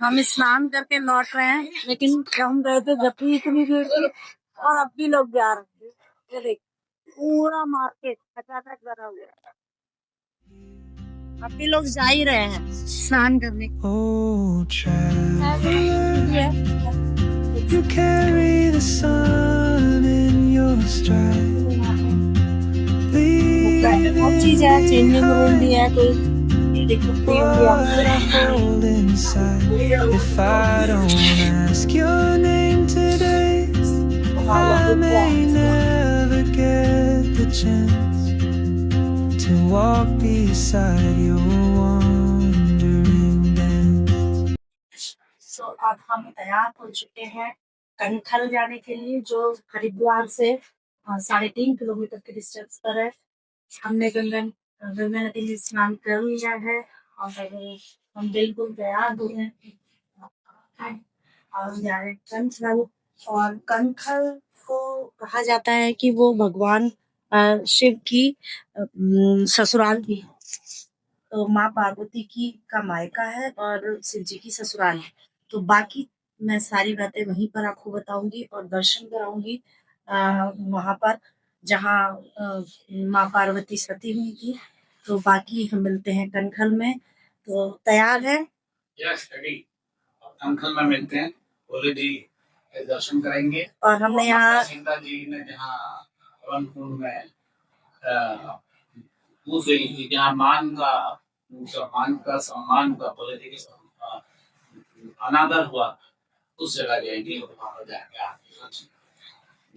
हम स्नान करके लौट रहे हैं, लेकिन हम गए थे जब भी इतनी भीड़ थी और अब भी लोग जा रहे हैं। ये देख, पूरा मार्केट खचाखच भरा हुआ है। अब भी लोग जा ही रहे हैं स्नान करने। You carry the sun in your stride. बहुत चीज है, चेंजिंग रूम भी है, कोई If I don't ask your name today, I may never get the chance to walk beside your wandering dance. So अब हम तैयार हो चुके हैं कंखल जाने के लिए, जो हरिद्वार से 3.5 किलोमीटर के डिस्टेंस पर है। हमने गंगा नदी में स्नान कर लिया है और हम बिल्कुल तैयार हो गए और जा रहे कंखल। और कंखल को कहा जाता है कि वो भगवान शिव की ससुराल भी है। तो माँ पार्वती की का मायका है और शिव जी की ससुराल है। तो बाकी मैं सारी बातें वहीं पर आपको बताऊंगी और दर्शन कराऊंगी वहां पर जहाँ माँ पार्वती सती हुई थी। तो बाकी हम मिलते हैं कंखल में। तो तैयार है? Yes, ready. कंखल में मिलते हैं, बोले जी दर्शन करेंगे। और हमने यहाँ सीता जी ने जहाँ वन कुंड में जहाँ सम्मान का बोले थे कि अनादर हुआ, उस जगह जाएंगे।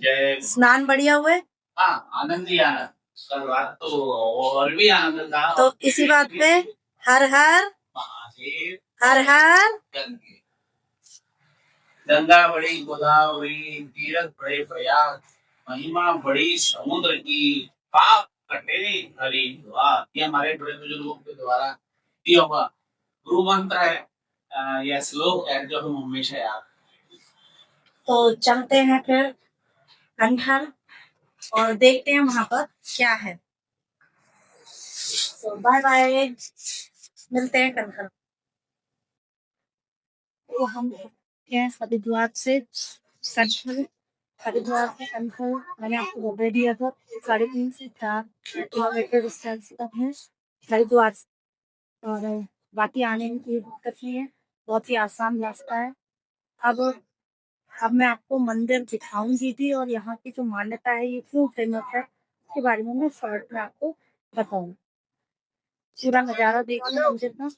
जय। स्नान बढ़िया हुए? हाँ, आनंद ही आनंद। कल रात तो और भी आनंद था। तो इसी बात पे हर हर महादेव, हर हर गंगा बड़ी, गोदावरी, तीरथ बड़े प्रयाग, महिमा बड़ी समुद्र की, पाप कटे हरिद्वार। ये हमारे बड़े बुजुर्गों के द्वारा दिया हुआ गुरु मंत्र है। यह श्लोक है जो हम हमेशा याद। तो चलते हैं फिर कंखल और देखते हैं वहां पर क्या है। तो बाय बाय, मिलते हैं कंखल। तो हम हरिद्वार से कंखल मैंने आपको बता दिया था 3.5 से 4 किलोमीटर डिस्टेंस तक है हरिद्वार से। और बाकी आने में कोई दिक्कत नहीं है, बहुत ही आसान रास्ता है। अब मैं आपको मंदिर दिखाऊंगी भी और यहाँ की जो मान्यता है, ये क्यों फेमस है, इसके बारे में मैं शॉर्ट में आपको बताऊंगी। पूरा नजारा देखिए मंदिर का।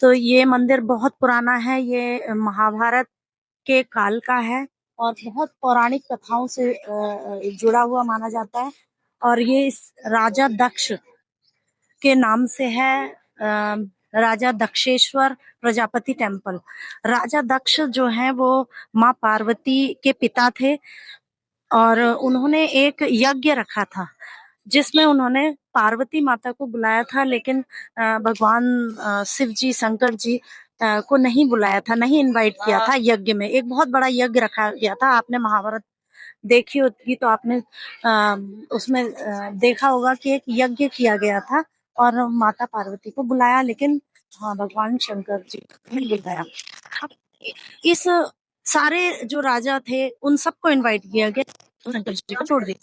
तो ये मंदिर बहुत पुराना है, ये महाभारत के काल का है और बहुत पौराणिक कथाओं से जुड़ा हुआ माना जाता है। और ये इस राजा दक्ष के नाम से है, राजा दक्षेश्वर प्रजापति टेम्पल। राजा दक्ष जो है वो माँ पार्वती के पिता थे और उन्होंने एक यज्ञ रखा था जिसमें उन्होंने पार्वती माता को बुलाया था, लेकिन भगवान शिव जी, शंकर जी को नहीं बुलाया था, नहीं इनवाइट किया था यज्ञ में। एक बहुत बड़ा यज्ञ रखा गया था। आपने महाभारत देखी होगी तो आपने उसमें देखा होगा कि एक यज्ञ किया गया था और माता पार्वती को बुलाया, लेकिन हाँ, भगवान शंकर जी को नहीं बुलाया। इस सारे जो राजा थे उन सबको इनवाइट किया गया, तो शंकर जी को छोड़ दिया।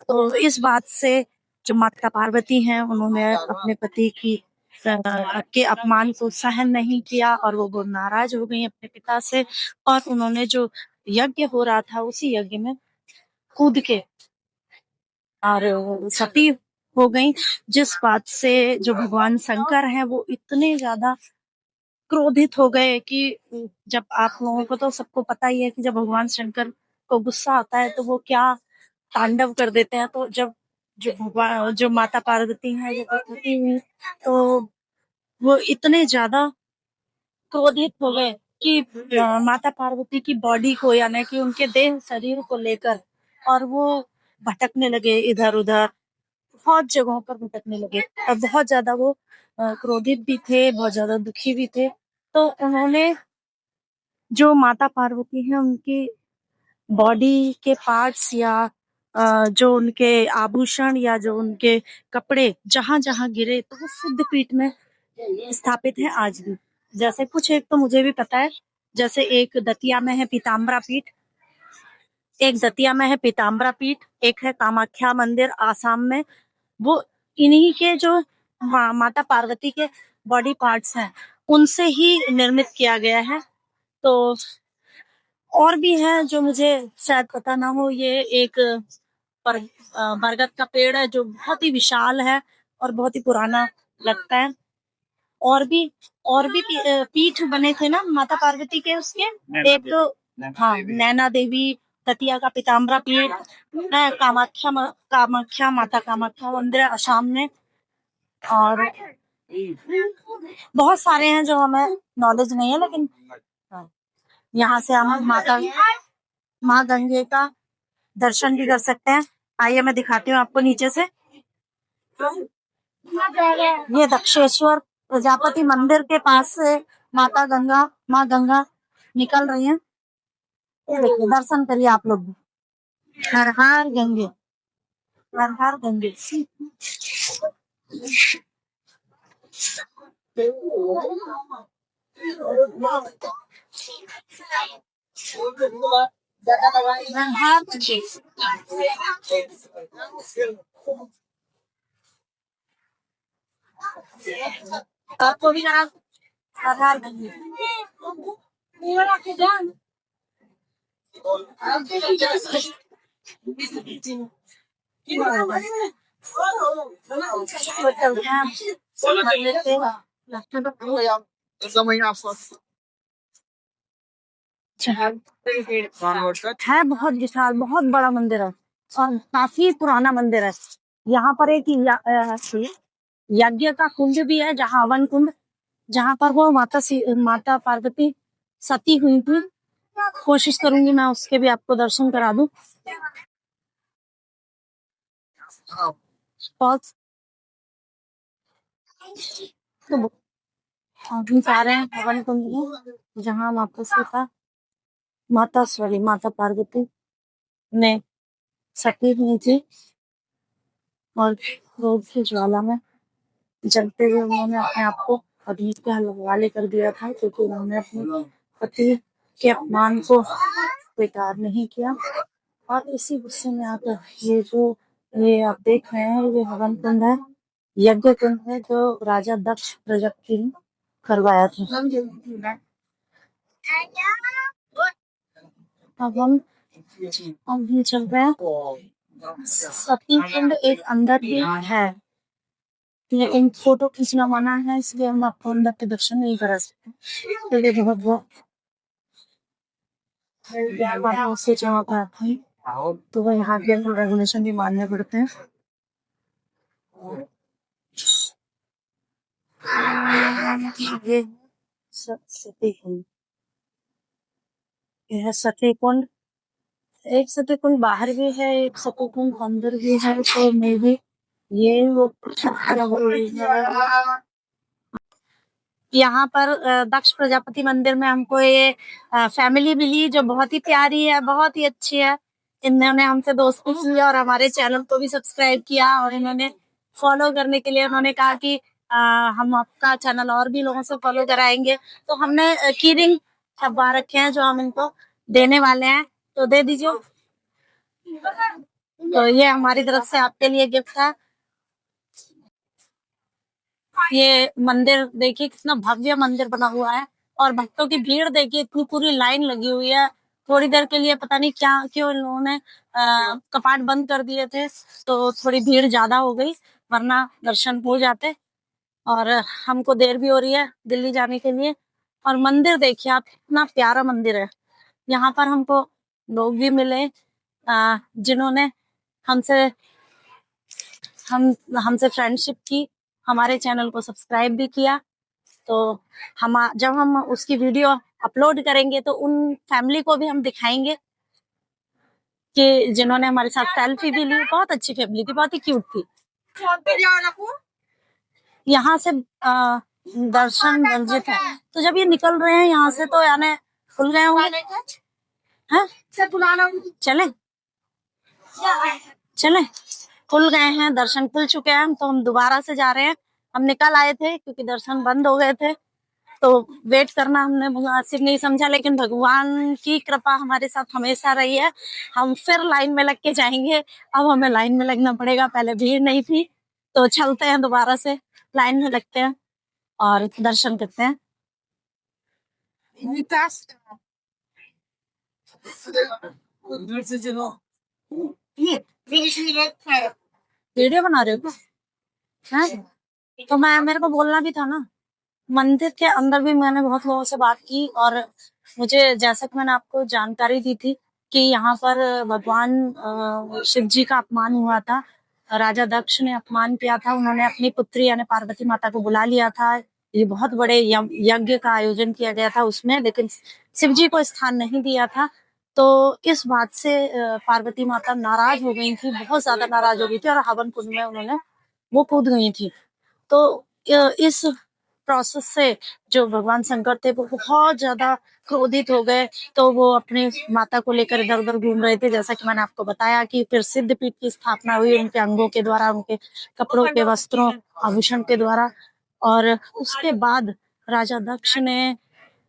तो इस बात से जो माता पार्वती हैं, उन्होंने अपने पति की के अपमान को सहन नहीं किया और वो नाराज हो गई अपने पिता से। और उन्होंने जो यज्ञ हो रहा था उसी यज्ञ में कूद के और सती हो गई, जिस बात से जो भगवान शंकर हैं वो इतने ज्यादा क्रोधित हो गए कि जब आप लोगों को तो सबको पता ही है कि जब भगवान शंकर को गुस्सा आता है तो वो क्या तांडव कर देते हैं। तो जब जो माता पार्वती है, जो सती हुई, तो वो इतने ज्यादा क्रोधित हो गए कि माता पार्वती की बॉडी को, यानी कि उनके देह शरीर को लेकर, और वो भटकने लगे इधर उधर, बहुत जगहों पर भटकने लगे और बहुत ज्यादा वो क्रोधित भी थे, बहुत ज्यादा दुखी भी थे। तो उन्होंने जो माता पार्वती है उनकी बॉडी के पार्ट्स या जो उनके आभूषण या जो उनके कपड़े जहां जहां गिरे तो वो सिद्ध पीठ में स्थापित है आज भी। जैसे कुछ एक तो मुझे भी पता है, जैसे एक दतिया में है पीताम्बरा पीठ, एक है कामाख्या मंदिर आसाम में। वो इन्हीं के जो माता पार्वती के बॉडी पार्ट्स हैं उनसे ही निर्मित किया गया है। तो और भी है जो मुझे शायद पता ना हो। ये एक बरगद का पेड़ है जो बहुत ही विशाल है और बहुत ही पुराना लगता है। और भी पीठ बने थे ना माता पार्वती के उसके, एक तो हाँ नैना देवी, दतिया का पीताम्बरा पीठ, कामाख्या माता कामाख्या मंदिर असम में, और बहुत सारे हैं जो हमें नॉलेज नहीं है। लेकिन हाँ, यहाँ से हम माँ गंगे का दर्शन भी कर सकते हैं। आइए मैं दिखाती हूँ आपको नीचे से। ये दक्षेश्वर प्रजापति मंदिर के पास से माँ गंगा निकल रही हैं। ये देखिए, दर्शन करिए आप लोग भी। हर हर गंगे, हर हर गंगे। हर हर गंगे। आपको भी हर हर गंगे। है बहुत विशाल, बहुत बड़ा मंदिर है और काफी पुराना मंदिर है। यहाँ पर एक यज्ञ का कुंड भी है, जहाँ हवन कुंड, जहाँ पर वो माता पार्वती सती हुई थी। कोशिश करूंगी मैं उसके भी आपको दर्शन करा दूं। तो हम जा रहे हैं हवन कुंड में, जहाँ माता पार्वती ने सती हुई थी और क्रोध की ज्वाला में जलते हुए उन्होंने अपने आप को अग्नि के हवाले कर दिया था, क्योंकि उन्होंने अपने पति के अपमान को स्वीकार नहीं किया। और इसी गुस्से में आकर ये आप देख रहे हैं, ये हवन कुंड है, यज्ञ कुंड है, जो राजा दक्ष प्रजापति ने करवाया था। अब हम चल रहे हैं। सती कुंड एक अंदर ही है, लेकिन फोटो खींचना मना है, इसलिए हम आपको अंदर के दर्शन नहीं करा सकते। तो बहुत से चमक आता है, तो वह यहाँ के रेगुलेशन भी मानने पड़ते हैं। ये सती कुंड, यह सती कुंड, एक सती कुंड बाहर भी है, एक सती कुंड अंदर भी है। तो मे भी ये वो यहाँ पर दक्ष प्रजापति मंदिर में हमको ये फैमिली मिली जो बहुत ही प्यारी है, बहुत ही अच्छी है। इन्होंने हमसे दोस्ती की और हमारे चैनल को भी सब्सक्राइब किया, और इन्होंने फॉलो करने के लिए उन्होंने कहा कि हम आपका चैनल और भी लोगों से फॉलो कराएंगे। तो हमने की रिंग छपवा रखे हैं जो हम इनको देने वाले हैं, तो दे दीजिए। तो ये हमारी तरफ से आपके लिए गिफ्ट है। ये मंदिर देखिए कितना भव्य मंदिर बना हुआ है, और भक्तों की भीड़ देखिए, इतनी पूरी लाइन लगी हुई है। थोड़ी देर के लिए पता नहीं क्यों इन्होंने कपाट बंद कर दिए थे, तो थोड़ी भीड़ ज्यादा हो गई, वरना दर्शन हो जाते। और हमको देर भी हो रही है दिल्ली जाने के लिए। और मंदिर देखिए आप, इतना प्यारा मंदिर है। यहाँ पर हमको लोग भी मिले जिन्होंने हमसे फ्रेंडशिप की, हमारे चैनल को सब्सक्राइब भी किया। तो जब हम उसकी वीडियो अपलोड करेंगे तो उन फैमिली को भी हम दिखाएंगे कि जिन्होंने हमारे साथ सेल्फी भी ली। बहुत अच्छी फैमिली थी, बहुत ही क्यूट थी। यहाँ से दर्शन वर्जित है, तो जब ये निकल रहे हैं यहाँ से तो यानी खुल गए होंगे। चले चले, खुल गए हैं, दर्शन खुल चुके हैं, तो हम दोबारा से जा रहे हैं। हम निकल आए थे क्योंकि दर्शन बंद हो गए थे, तो वेट करना हमने मुनासिब नहीं समझा, लेकिन भगवान की कृपा हमारे साथ हमेशा रही है। हम फिर लाइन में लग के जाएंगे। अब हमें लाइन में लगना पड़ेगा, पहले भीड़ नहीं थी, तो चलते हैं दोबारा से, लाइन में लगते हैं और दर्शन करते हैं। वीडियो बना रहे हो क्या? हैं? तो मेरे को बोलना भी था ना। मंदिर के अंदर भी मैंने बहुत लोगों से बात की, और मुझे जैसा कि मैंने आपको जानकारी दी थी कि यहाँ पर भगवान शिव जी का अपमान हुआ था, राजा दक्ष ने अपमान किया था, उन्होंने अपनी पुत्री यानी पार्वती माता को बुला लिया था। ये बहुत बड़े यज्ञ का आयोजन किया गया था उसमें, लेकिन शिव जी को स्थान नहीं दिया था। तो इस बात से पार्वती माता नाराज हो गई थी, बहुत ज्यादा नाराज हो गई थी, और हवन कुंड में उन्होंने वो कूद गई थी। तो इस प्रोसेस से जो भगवान शंकर थे वो बहुत ज्यादा क्रोधित हो गए। तो वो अपनी माता को लेकर इधर उधर घूम रहे थे, जैसा कि मैंने आपको बताया कि फिर सिद्धपीठ की स्थापना हुई उनके अंगों के द्वारा, उनके कपड़ों के वस्त्रों आभूषण के द्वारा। और उसके बाद राजा दक्ष ने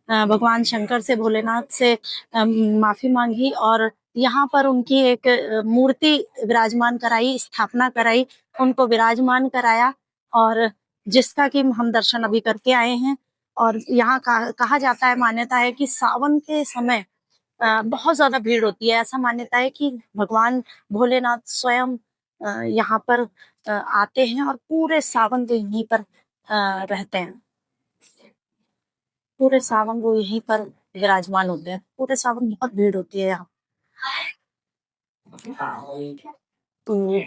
भगवान शंकर से, भोलेनाथ से माफी मांगी, और यहाँ पर उनकी एक मूर्ति विराजमान कराई, स्थापना कराई, उनको विराजमान कराया, और जिसका कि हम दर्शन अभी करके आए हैं। और यहाँ कहा जाता है, मान्यता है कि सावन के समय बहुत ज्यादा भीड़ होती है। ऐसा मान्यता है कि भगवान भोलेनाथ स्वयं यहाँ पर आते हैं और पूरे सावन को यहीं पर रहते हैं। पूरे सावन वो यहीं पर विराजमान होते हैं। पूरे सावन बहुत भीड़ होती है यहाँ। तो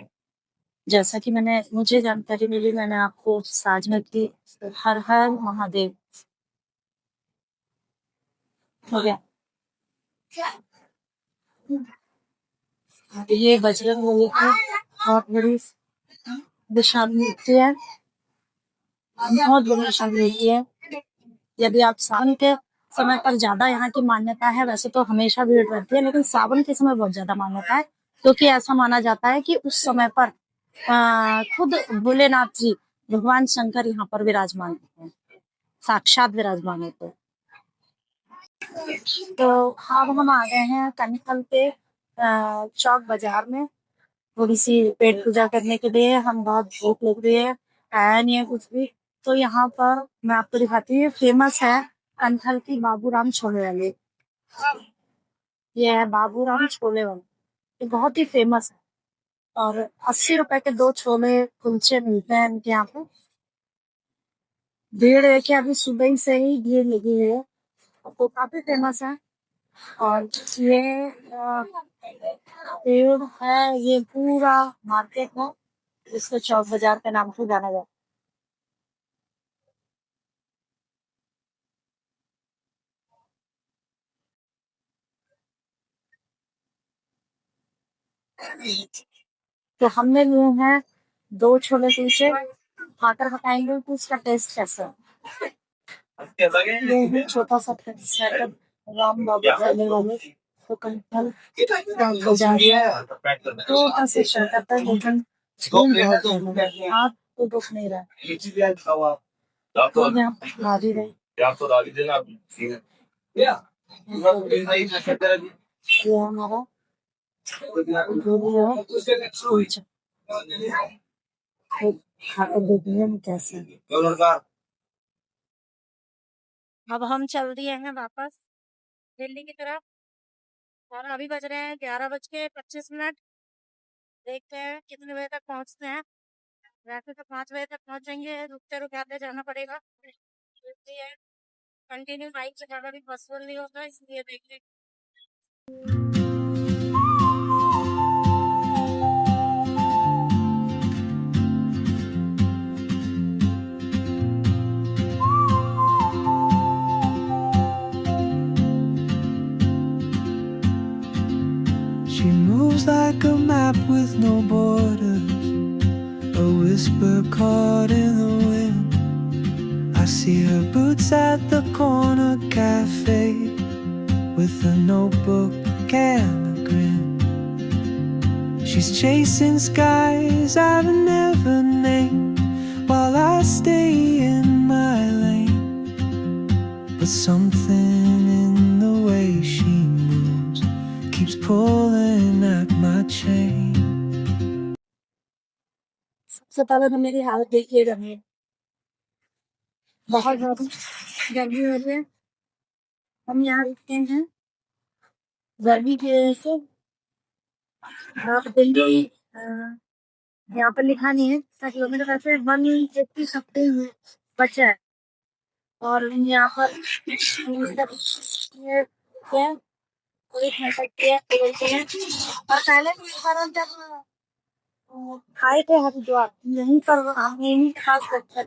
जैसा कि मुझे जानकारी मिली, मैंने आपको साझा की। हर हर महादेव। हो गया। ये बजरंग बली की बहुत बड़ी विशाल मूर्ति है, बहुत बड़ी विशाल मूर्ति है। यदि आप सावन के समय पर ज्यादा, यहाँ की मान्यता है, वैसे तो हमेशा भीड़ रहती है, लेकिन सावन के समय बहुत ज्यादा मान्यता है, क्योंकि ऐसा माना जाता है कि उस समय पर खुद भोलेनाथ जी, भगवान शंकर यहाँ पर विराजमान होते हैं, साक्षात विराजमान होते हैं। तो अब हम आ गए हैं कनखल पे चौक बाजार में, थोड़ी सी पेट पूजा करने के लिए। हम बहुत भूख लग रही है, आया नहीं है कुछ भी। तो यहाँ पर मैं आपको दिखाती हूँ, फेमस है कनखल की बाबूराम छोले वाली। ये है बाबूराम छोले वाली, ये बहुत ही फेमस है, और 80 रुपए के 2 छोले कुलचे मिलते हैं इनके यहाँ पे। भीड़ है कि अभी सुबह ही से ही भीड़ लगी हुई है, तो काफी फेमस है। और ये पेड़ है, ये पूरा मार्केट है, इसको चौक बाजार के नाम से जाना जाता है। तो हमने लिए हैं 2 छोले कुलचे, खाकर बताएंगे कि इसका टेस्ट कैसा है। ये भी छोटा सा सेटअप राम बाबू चले वाले, तो कनखल बाजार छोटा सा सेटअप है, लेकिन हाथ तो दुख नहीं रहा, तो मैं आपको ला दी रही। ये हमारा कुलचा, खाकर देखिए हम कैसे है। अब हम चल दिए हैं वापस दिल्ली की तरफ, और अभी बज रहे हैं 11:25। देखते हैं कितने बजे तक पहुंचते हैं। वैसे तो 5 बजे तक पहुंचेंगे, रुकते रुकते जाना पड़ेगा, इसलिए कंटिन्यू बाइक से ज्यादा भी पॉसिबल नहीं होता, इसलिए देखते। She moves like a map with no borders, a whisper caught in the wind. I see her boots at the corner cafe, with a notebook and a grin. She's chasing skies I've never named while I stay in my lane. But something in the way she moves keeps pulling at my chain. सबसे पहले तो मेरी हालत देखिए गर्मी, बहुत ज्यादा गर्मी हो रही है। हम यहाँ रुकते हैं गर्मी की वजह से। आप दिल्ली यहाँ पर लिखा नहीं है, 7 किलोमीटर का से 180 हफ्ते में बचा है। और यहाँ पर ये क्या कोई खा सकते हैं, बोलते हैं। और पहले भी एक बार हम जब खाए थे हरिद्वार, यहीं पर हम यहीं खा सकते थे।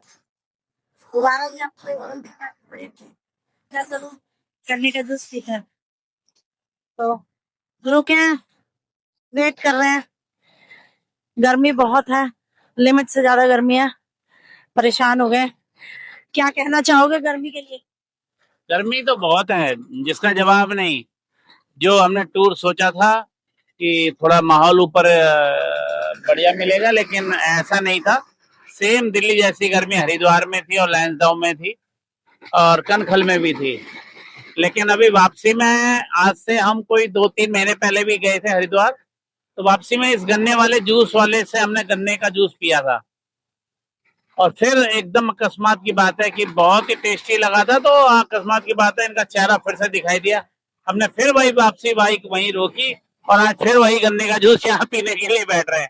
दोबारा भी आपको क्या करूँ, करने का जूस पीता तो रुके हैं, वेट कर रहे हैं। गर्मी बहुत है, लिमिट से ज्यादा गर्मी है, परेशान हो गए। क्या कहना चाहोगे गर्मी के लिए? गर्मी तो बहुत है, जिसका जवाब नहीं। जो हमने टूर सोचा था कि थोड़ा माहौल ऊपर बढ़िया मिलेगा, लेकिन ऐसा नहीं था। सेम दिल्ली जैसी गर्मी हरिद्वार में थी और लैंसडाउन में थी और कनखल में भी थी। लेकिन अभी वापसी में, आज से हम कोई 2-3 महीने पहले भी गए थे हरिद्वार, तो वापसी में इस गन्ने वाले जूस वाले से हमने गन्ने का जूस पिया था और फिर एकदम अकस्मात की बात है कि बहुत ही टेस्टी लगा था। तो अकस्मात की बात है, इनका चेहरा फिर से दिखाई दिया। हमने फिर वही वापसी बाइक वहीं रोकी और आज फिर वही गन्ने का जूस यहाँ पीने के लिए बैठ रहे हैं।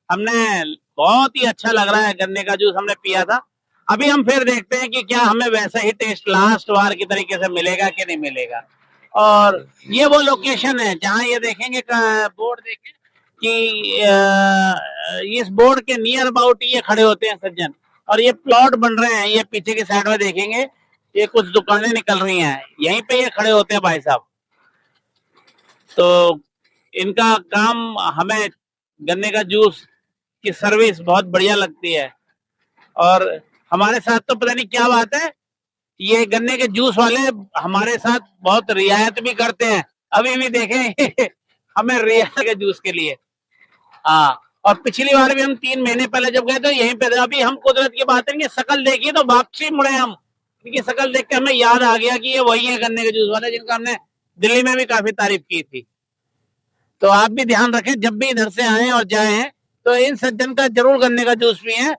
हमने बहुत ही अच्छा लग रहा है, गन्ने का जूस हमने पिया था। अभी हम फिर देखते हैं कि क्या हमें वैसा ही टेस्ट लास्ट बार की तरीके से मिलेगा कि नहीं मिलेगा। और ये वो लोकेशन है जहाँ ये देखेंगे, बोर्ड देखें कि इस बोर्ड के नियर अबाउट ये खड़े होते हैं सज्जन, और ये प्लॉट बन रहे हैं। ये पीछे की साइड में देखेंगे, ये कुछ दुकानें निकल रही हैं, यहीं पे ये खड़े होते हैं भाई साहब। तो इनका काम, हमें गन्ने का जूस की सर्विस बहुत बढ़िया लगती है। और हमारे साथ तो पता नहीं क्या बात है, ये गन्ने के जूस वाले हमारे साथ बहुत रियायत भी करते हैं। अभी भी देखें हमें रियायत के जूस के लिए। हाँ, और पिछली बार भी हम 3 महीने पहले जब गए तो यहीं पे थे। अभी हम कुदरत की बात है कि शकल देखिए तो वापसी मुड़े हम, क्योंकि शकल देख के हमें याद आ गया कि ये वही है गन्ने के जूस वाले जिनका हमने दिल्ली में भी काफी तारीफ की थी। तो आप भी ध्यान रखें, जब भी इधर से आए और जाएं तो इन सज्जन का जरूर गन्ने का जूस पिएं।